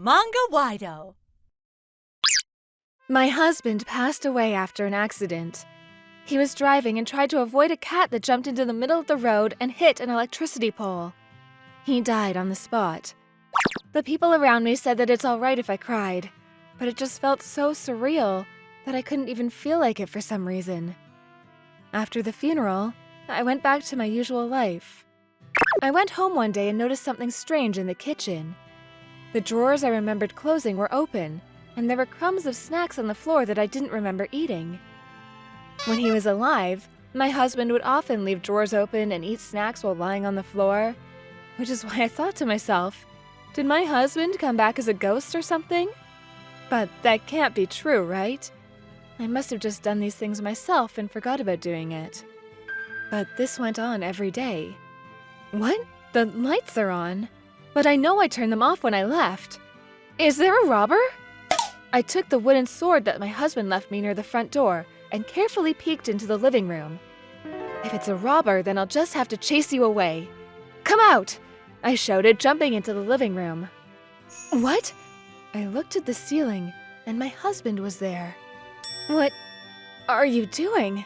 Manga-Waido. My husband passed away after an accident. He was driving and tried to avoid a cat that jumped into the middle of the road and hit an electricity pole. He died on the spot. The people around me said that it's all right if I cried, but it just felt so surreal that I couldn't even feel like it for some reason. After the funeral, I went back to my usual life. I went home one day and noticed something strange in the kitchen. The drawers I remembered closing were open, and there were crumbs of snacks on the floor that I didn't remember eating. When he was alive, my husband would often leave drawers open and eat snacks while lying on the floor, which is why I thought to myself, did my husband come back as a ghost or something? But that can't be true, right? I must have just done these things myself and forgot about doing it. But this went on every day. What? The lights are on. But I know I turned them off when I left. Is there a robber? I took the wooden sword that my husband left me near the front door and carefully peeked into the living room. If it's a robber, then I'll just have to chase you away. Come out! I shouted, jumping into the living room. What? I looked at the ceiling, and my husband was there. What are you doing?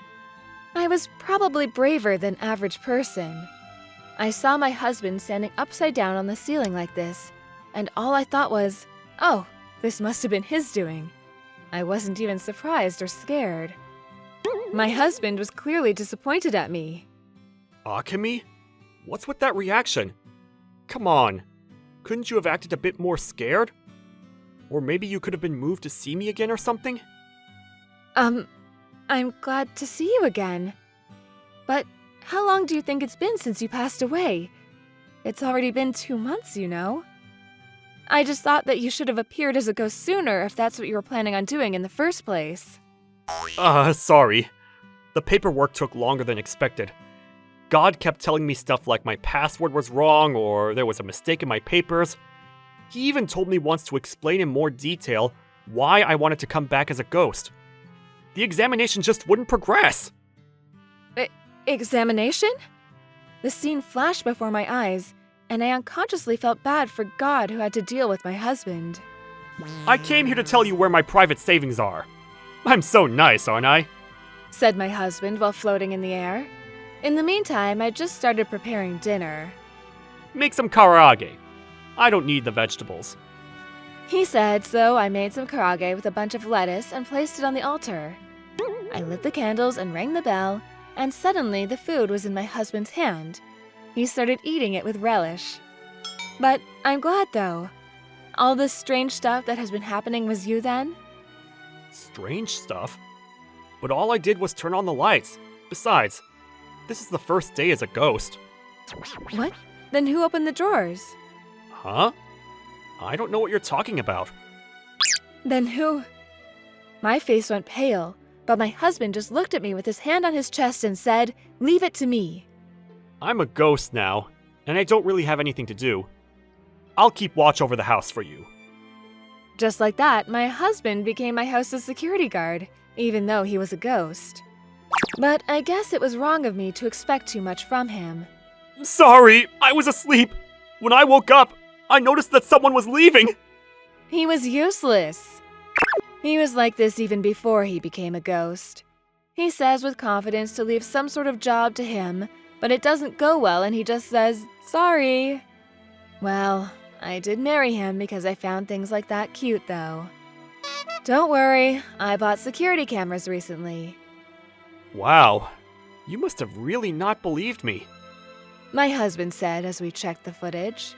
I was probably braver than average person. I saw my husband standing upside down on the ceiling like this, and all I thought was, oh, this must have been his doing. I wasn't even surprised or scared. My husband was clearly disappointed at me. Akemi? What's with that reaction? Come on, couldn't you have acted a bit more scared? Or maybe you could have been moved to see me again or something? I'm glad to see you again. But how long do you think it's been since you passed away? It's already been 2 months, you know. I just thought that you should have appeared as a ghost sooner if that's what you were planning on doing in the first place. Sorry. The paperwork took longer than expected. God kept telling me stuff like my password was wrong or there was a mistake in my papers. He even told me once to explain in more detail why I wanted to come back as a ghost. The examination just wouldn't progress. Examination? The scene flashed before my eyes, and I unconsciously felt bad for God who had to deal with my husband. I came here to tell you where my private savings are. I'm so nice, aren't I? Said my husband while floating in the air. In the meantime, I just started preparing dinner. Make some karage. I don't need the vegetables. He said, so I made some karage with a bunch of lettuce and placed it on the altar. I lit the candles and rang the bell, and suddenly the food was in my husband's hand. He started eating it with relish. But I'm glad, though. All this strange stuff that has been happening was you then? Strange stuff? But all I did was turn on the lights. Besides, this is the first day as a ghost. What? Then who opened the drawers? Huh? I don't know what you're talking about. Then who? My face went pale, but my husband just looked at me with his hand on his chest and said, "Leave it to me." I'm a ghost now, and I don't really have anything to do. I'll keep watch over the house for you. Just like that, my husband became my house's security guard, even though he was a ghost. But I guess it was wrong of me to expect too much from him. Sorry, I was asleep. When I woke up, I noticed that someone was leaving. He was useless. He was like this even before he became a ghost. He says with confidence to leave some sort of job to him, but it doesn't go well and he just says, sorry. Well, I did marry him because I found things like that cute, though. Don't worry, I bought security cameras recently. Wow, you must have really not believed me. My husband said as we checked the footage.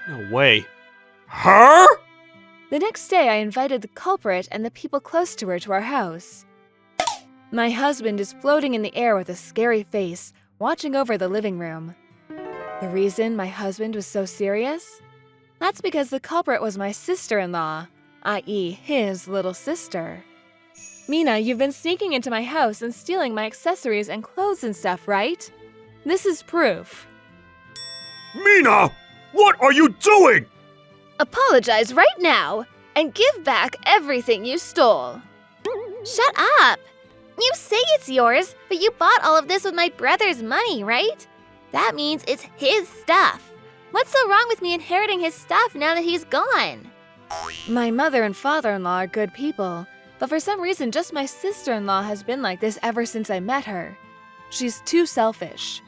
No way. Her? The next day, I invited the culprit and the people close to her to our house. My husband is floating in the air with a scary face, watching over the living room. The reason my husband was so serious? That's because the culprit was my sister-in-law, i.e. his little sister. Mina, you've been sneaking into my house and stealing my accessories and clothes and stuff, right? This is proof. Mina! What are you doing? Apologize right now and give back everything you stole. Shut up! You say it's yours, but you bought all of this with my brother's money, right? That means it's his stuff. What's so wrong with me inheriting his stuff now that he's gone? My mother and father-in-law are good people, but for some reason just my sister-in-law has been like this ever since I met her. She's too selfish.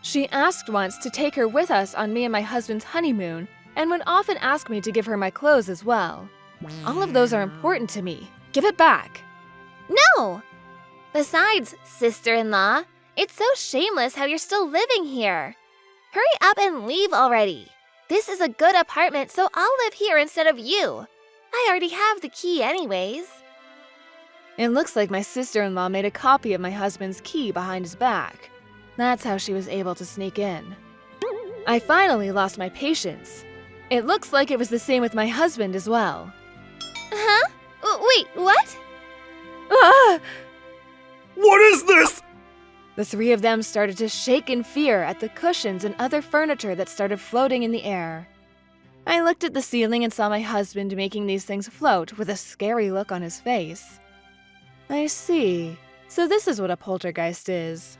She asked once to take her with us on me and my husband's honeymoon, and would often ask me to give her my clothes as well. All of those are important to me. Give it back. No! Besides, sister-in-law, it's so shameless how you're still living here. Hurry up and leave already. This is a good apartment, so I'll live here instead of you. I already have the key anyways. It looks like my sister-in-law made a copy of my husband's key behind his back. That's how she was able to sneak in. I finally lost my patience. It looks like it was the same with my husband as well. Huh? Wait, what? Ah! What is this? The three of them started to shake in fear at the cushions and other furniture that started floating in the air. I looked at the ceiling and saw my husband making these things float with a scary look on his face. I see. So this is what a poltergeist is.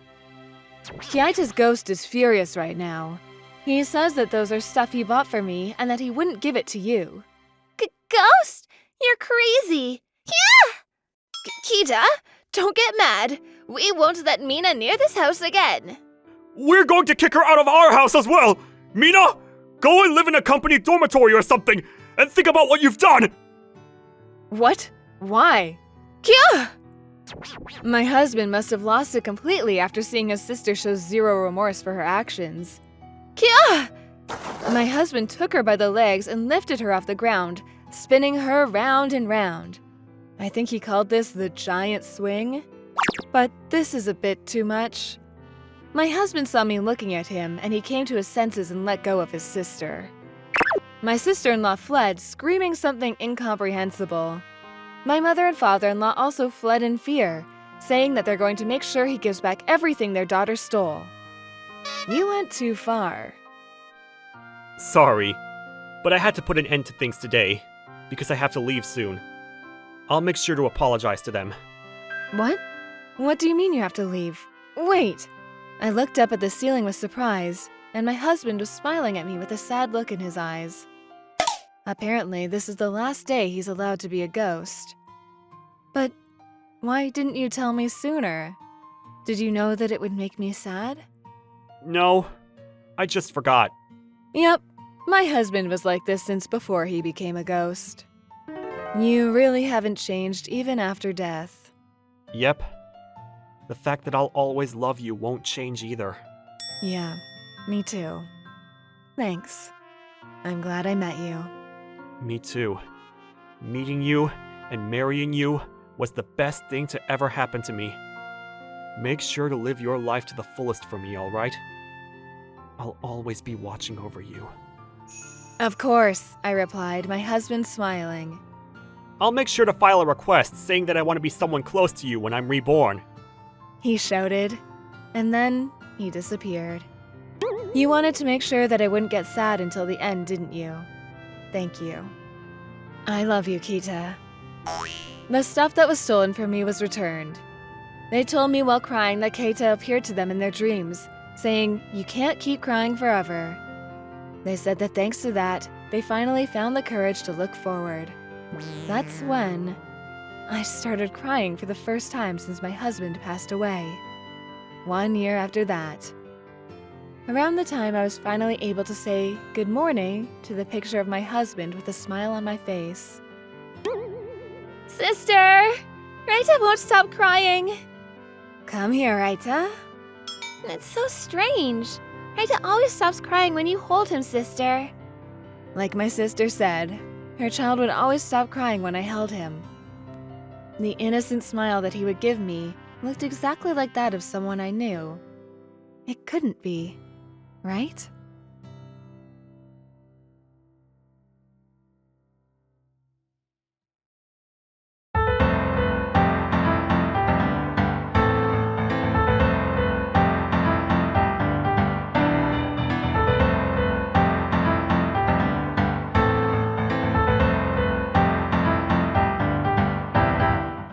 Kiaita's ghost is furious right now. He says that those are stuff he bought for me and that he wouldn't give it to you. Ghost? You're crazy. Yeah! Kita, don't get mad. We won't let Mina near this house again. We're going to kick her out of our house as well! Mina, go and live in a company dormitory or something, and think about what you've done! What? Why? Kia! My husband must have lost it completely after seeing his sister show zero remorse for her actions. Kia! My husband took her by the legs and lifted her off the ground, spinning her round and round. I think he called this the giant swing. But this is a bit too much. My husband saw me looking at him, and he came to his senses and let go of his sister. My sister-in-law fled, screaming something incomprehensible. My mother and father-in-law also fled in fear, saying that they're going to make sure he gives back everything their daughter stole. You went too far. Sorry, but I had to put an end to things today, because I have to leave soon. I'll make sure to apologize to them. What? What do you mean you have to leave? Wait! I looked up at the ceiling with surprise, and my husband was smiling at me with a sad look in his eyes. Apparently, this is the last day he's allowed to be a ghost. But why didn't you tell me sooner? Did you know that it would make me sad? No, I just forgot. Yep, my husband was like this since before he became a ghost. You really haven't changed even after death. Yep. The fact that I'll always love you won't change either. Yeah, me too. Thanks. I'm glad I met you. Me too. Meeting you and marrying you was the best thing to ever happen to me. Make sure to live your life to the fullest for me, alright? I'll always be watching over you. Of course, I replied, my husband smiling. I'll make sure to file a request saying that I want to be someone close to you when I'm reborn. He shouted, and then he disappeared. You wanted to make sure that I wouldn't get sad until the end, didn't you? Thank you. I love you, Kita. The stuff that was stolen from me was returned. They told me while crying that Keita appeared to them in their dreams, saying, "You can't keep crying forever." They said that thanks to that, they finally found the courage to look forward. That's when I started crying for the first time since my husband passed away. 1 year after that. Around the time I was finally able to say good morning to the picture of my husband with a smile on my face. Sister! Raita won't stop crying. Come here, Raita. It's so strange. Raita always stops crying when you hold him, sister. Like my sister said, her child would always stop crying when I held him. The innocent smile that he would give me looked exactly like that of someone I knew. It couldn't be, right?